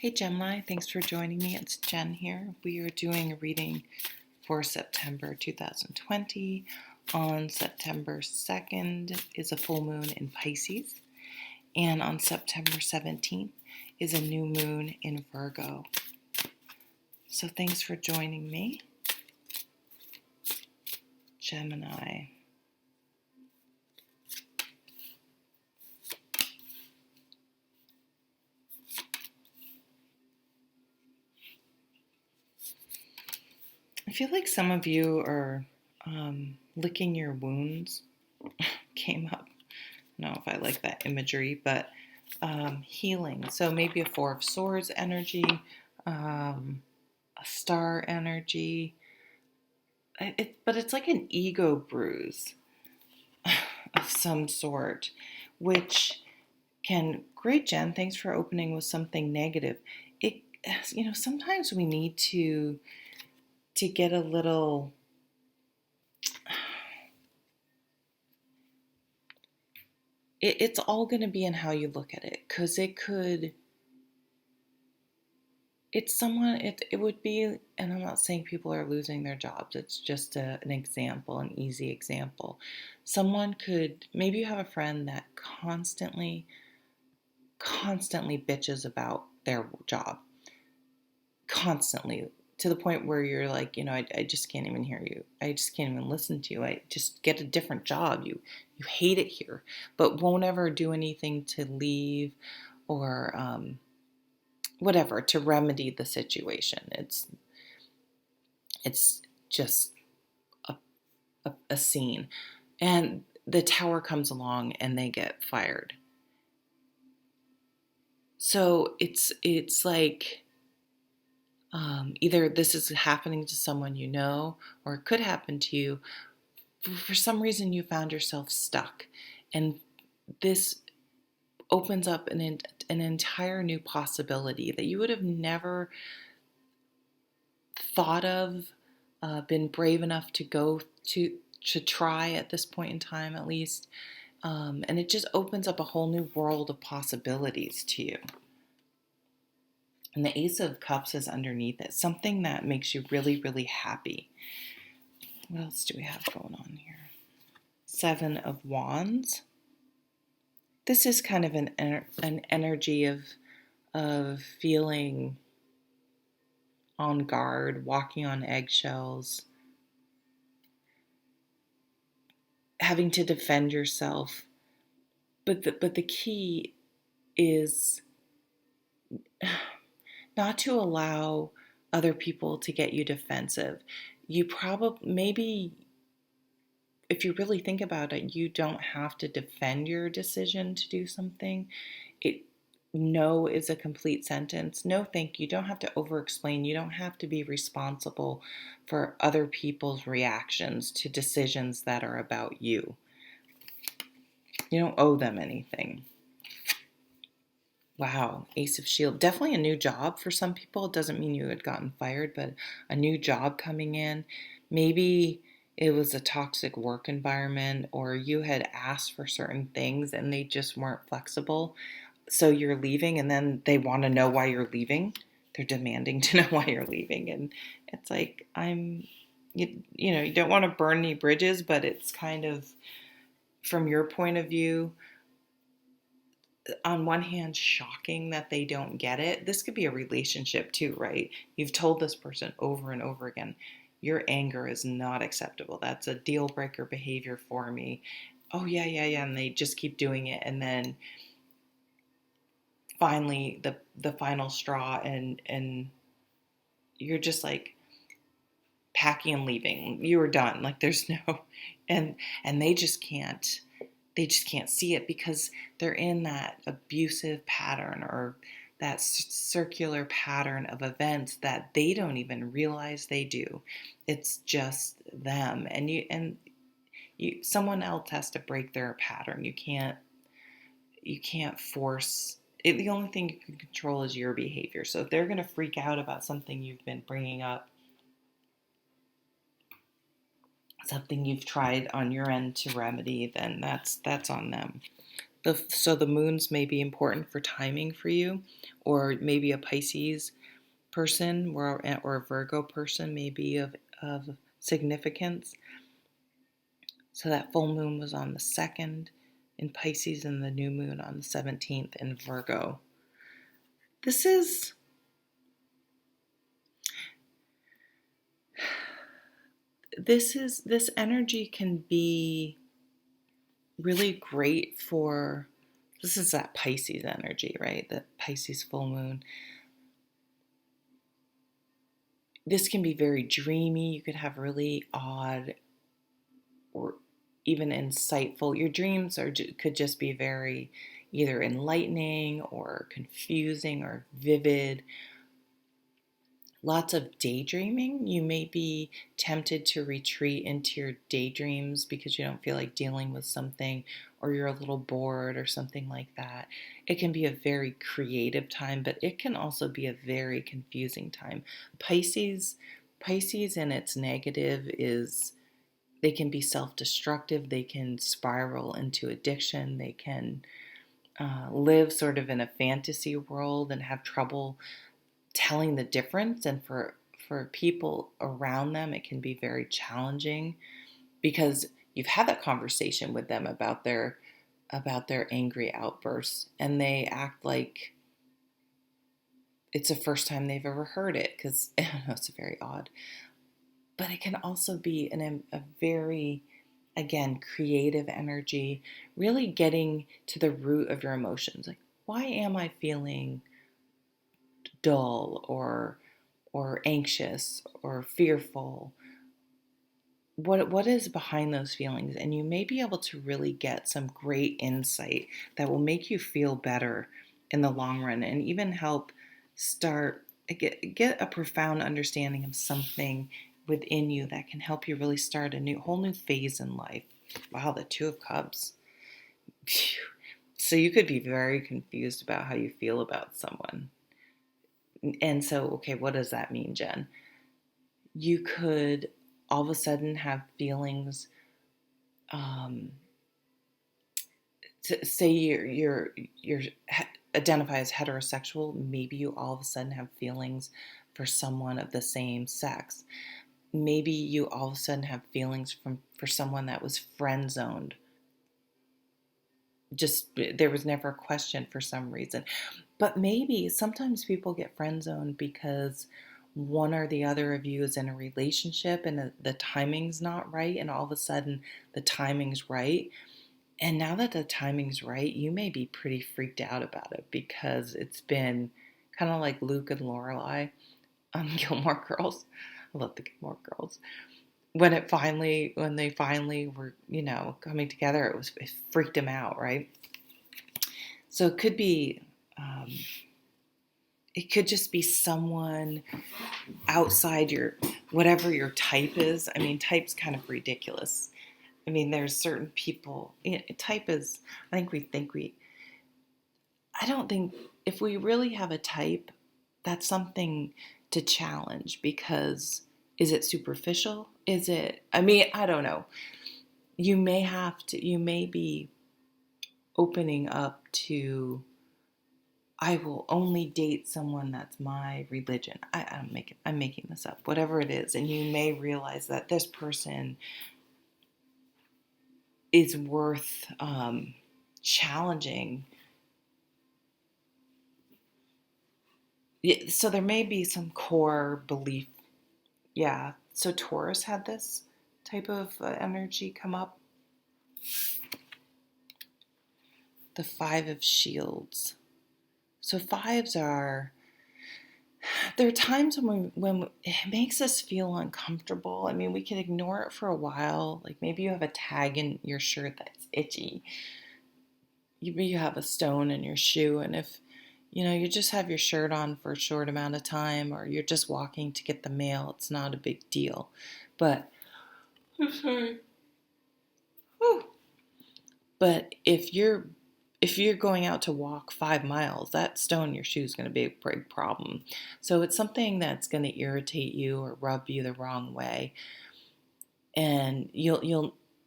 Hey Gemini, thanks for joining me. It's Jen here. We are doing a reading for September 2020. On September 2nd is a full moon in Pisces, and on September 17th is a new moon in Virgo. So thanks for joining me, Gemini. I feel like some of you are licking your wounds. Came up. I don't know if I like that imagery, but healing. So maybe a Four of Swords energy, a star energy. But it's like an ego bruise of some sort, which can, great Jen, thanks for opening with something negative. It, sometimes we need to get a little, it's all going to be in how you look at it, because it would be, and I'm not saying people are losing their jobs, it's just an example, an easy example. Someone could, maybe you have a friend that constantly bitches about their job, constantly, to the point where you're like, I just can't even hear you. I just can't even listen to you. I just get a different job. You hate it here, but won't ever do anything to leave or whatever to remedy the situation. It's just a scene, and the tower comes along and they get fired. So it's like, either this is happening to someone you know, or it could happen to you. For some reason, you found yourself stuck, and this opens up an entire new possibility that you would have never thought of, been brave enough to go to try at this point in time, at least. And it just opens up a whole new world of possibilities to you. And the Ace of Cups is underneath it, something that makes you really, really happy. What else do we have going on here? Seven of Wands. This is kind of an energy of feeling on guard, walking on eggshells, having to defend yourself. But the key is not to allow other people to get you defensive. You probably, maybe, if you really think about it, you don't have to defend your decision to do something. No is a complete sentence. No, thank you. You don't have to over explain. You don't have to be responsible for other people's reactions to decisions that are about you. You don't owe them anything. Wow, Ace of Shield. Definitely a new job for some people. It doesn't mean you had gotten fired, but a new job coming in. Maybe it was a toxic work environment, or you had asked for certain things and they just weren't flexible. So you're leaving, and then they want to know why you're leaving. They're demanding to know why you're leaving. And it's like, you don't want to burn any bridges, but it's kind of, from your point of view, on one hand, shocking that they don't get it. This could be a relationship too, right? You've told this person over and over again, your anger is not acceptable. That's a deal breaker behavior for me. Oh, yeah. And they just keep doing it. And then finally, the final straw, and you're just like packing and leaving. You were done. Like, there's no, and they just can't. They just can't see it because they're in that abusive pattern, or that circular pattern of events that they don't even realize they do. It's just them, and someone else has to break their pattern. You can't force it. The only thing you can control is your behavior. So if they're going to freak out about something you've been bringing up, something you've tried on your end to remedy, then that's on them. So the moons may be important for timing for you, or maybe a Pisces person or a Virgo person may be of significance. So that full moon was on the 2nd in Pisces and the new moon on the 17th in Virgo. This energy can be really great for, this is that Pisces energy, right? The Pisces full moon. This can be very dreamy. You could have really odd or even insightful. Your dreams could just be very either enlightening or confusing or vivid. Lots of daydreaming. You may be tempted to retreat into your daydreams because you don't feel like dealing with something, or you're a little bored or something like that. It can be a very creative time, but it can also be a very confusing time. Pisces in its negative is they can be self-destructive. They can spiral into addiction. They can live sort of in a fantasy world and have trouble telling the difference, and for people around them it can be very challenging because you've had that conversation with them about their angry outbursts, and they act like it's the first time they've ever heard it, because I don't know, it's very odd. But it can also be a very, again, creative energy, really getting to the root of your emotions. Like, why am I feeling dull or anxious or fearful? What is behind those feelings? And you may be able to really get some great insight that will make you feel better in the long run, and even help get a profound understanding of something within you that can help you really start a whole new phase in life. Wow, the Two of Cups. Phew. So you could be very confused about how you feel about someone. And so, okay, what does that mean, Jen? You could all of a sudden have feelings. Say you're identify as heterosexual. Maybe you all of a sudden have feelings for someone of the same sex. Maybe you all of a sudden have feelings for someone that was friend zoned. Just there was never a question for some reason. But maybe sometimes people get friend zoned because one or the other of you is in a relationship and the timing's not right, and all of a sudden the timing's right. And now that the timing's right, you may be pretty freaked out about it because it's been kind of like Luke and Lorelai on Gilmore Girls. I love the Gilmore Girls. When they finally were, coming together, it freaked him out, right? So um, it could just be someone outside whatever your type is. I mean, type's kind of ridiculous. I mean, there's certain people, type is, I don't think, if we really have a type, that's something to challenge, because is it superficial? I don't know. You may be opening up to, I will only date someone that's my religion. I'm making this up, whatever it is. And you may realize that this person is worth challenging. So there may be some core belief. Yeah. So Taurus had this type of energy come up. The Five of Shields. So fives are, there are times when it makes us feel uncomfortable. I mean, we can ignore it for a while. Like maybe you have a tag in your shirt that's itchy. You have a stone in your shoe, and if you just have your shirt on for a short amount of time, or you're just walking to get the mail, it's not a big deal. But I'm sorry. Whew. But if you're going out to walk 5 miles, that stone in your shoe is going to be a big problem. So it's something that's going to irritate you or rub you the wrong way, and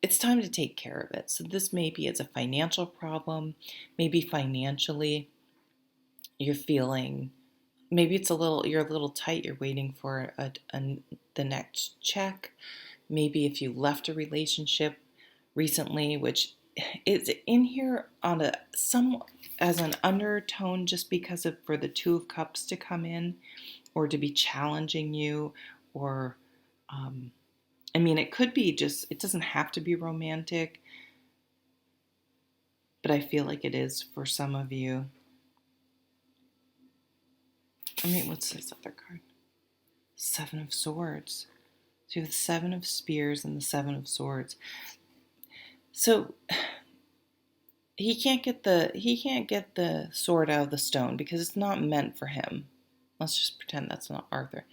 it's time to take care of it. So this maybe it's a financial problem. Maybe financially you're feeling, maybe you're a little tight. You're waiting for the next check. Maybe if you left a relationship recently, which is in here on some as an undertone, just because of for the Two of Cups to come in or to be challenging you, or I mean, it could be just, it doesn't have to be romantic, but I feel like it is for some of you. I mean, what's this other card? Seven of Swords. So you have the Seven of Spears and the Seven of Swords. So he can't get the sword out of the stone because it's not meant for him. Let's just pretend that's not Arthur.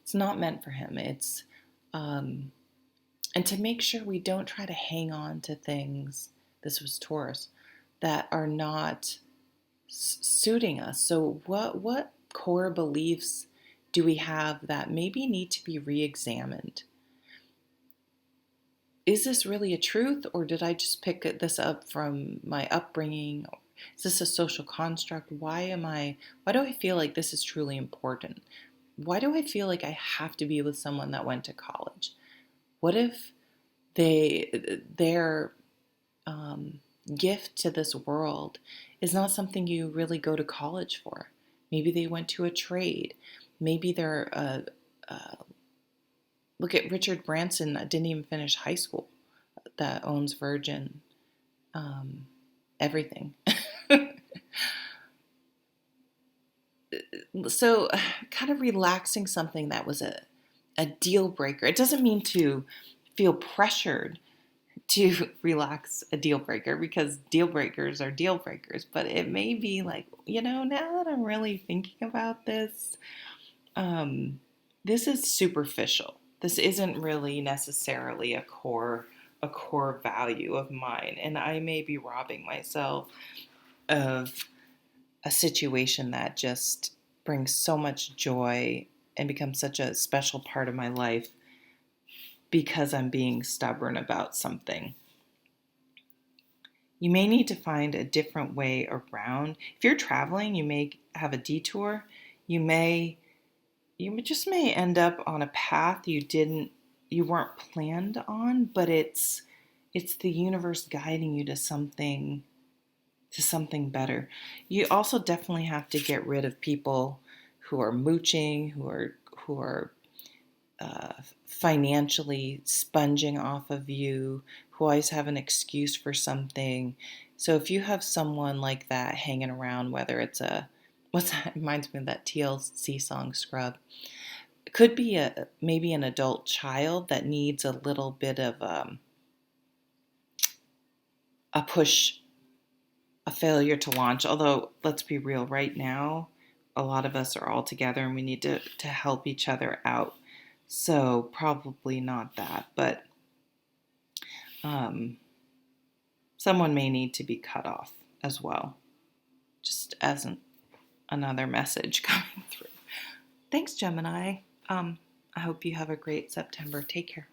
It's not meant for him. It's and to make sure we don't try to hang on to things, this was Taurus, that are not suiting us. So what core beliefs do we have that maybe need to be re-examined? Is this really a truth, or did I just pick this up from my upbringing? Is this a social construct? Why do I feel like this is truly important? Why do I feel like I have to be with someone that went to college? What if their gift to this world is not something you really go to college for? Maybe they went to a trade. Maybe they're look at Richard Branson, that didn't even finish high school, that owns Virgin, everything. So kind of relaxing something that was a deal breaker. It doesn't mean to feel pressured to relax a deal breaker, because deal breakers are deal breakers, but it may be like, now that I'm really thinking about this, this is superficial. This isn't really necessarily a core value of mine, and I may be robbing myself of a situation that just brings so much joy and becomes such a special part of my life because I'm being stubborn about something. You may need to find a different way around. If you're traveling, you may have a detour. You just may end up on a path you weren't planned on, but it's the universe guiding you to something better. You also definitely have to get rid of people who are mooching, who are financially sponging off of you, who always have an excuse for something. So if you have someone like that hanging around, whether it's it reminds me of that TLC song Scrub. It could be maybe an adult child that needs a little bit of a push, a failure to launch. Although, let's be real, right now, a lot of us are all together and we need to help each other out. So probably not that, but someone may need to be cut off as well, just as another message coming through. Thanks, Gemini. I hope you have a great September. Take care.